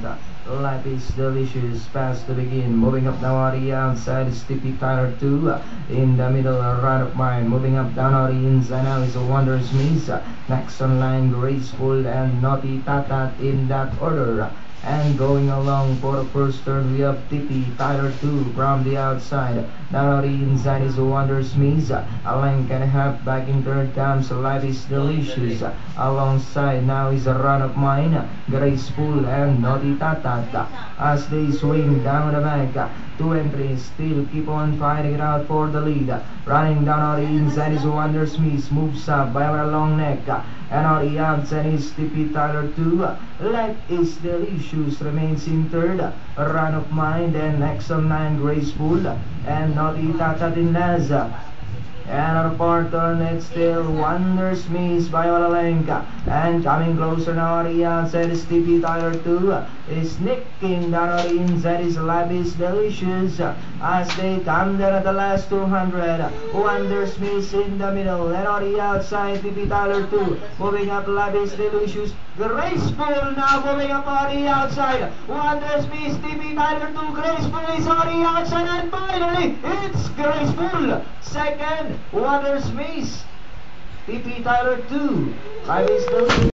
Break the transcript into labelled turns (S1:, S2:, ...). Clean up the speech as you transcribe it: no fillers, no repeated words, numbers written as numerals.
S1: Life is delicious, fast to begin. Moving up now on the outside is Tippy Tyler 2. In the middle, a run of mine. Moving up down on the inside now is a Wonder Smith. Next on line, Graceful and Naughty Tatat in that order. And going along for the first turn, we have Tippy Tyler 2 from the outside. Down on the inside is a Wonder Smith. A length and a half back in third comes Life is Delicious. Alongside now is a run of mine, Graceful and Naughty Tatat. As they swing down the back, 2 and 3 still keep on fighting it out for the lead. Running down on the inside is Wonder Smith, moves up by a long neck. And on the outside is Tippy Tyler 2. Life is Delicious remains in third. A run of mine, then next on 9 Graceful and Naughty Tatat in last. And on the fourth turn, it's still Wonder Smith by Olalenka. And coming closer now on the outside is Tippy Tyler 2. Is sneaking down on the inside is Life is Delicious. As they come down at the last 200. Wonder Smith in the middle. And on the outside, Tippy Tyler 2. Moving up, Life is Delicious. Graceful now moving up on the outside. Wonder Smith, Tippy Tyler 2. Graceful is on the outside. And finally, it's Graceful. Second, Wonder Smith, Tippy Tyler 2. Life is Delicious.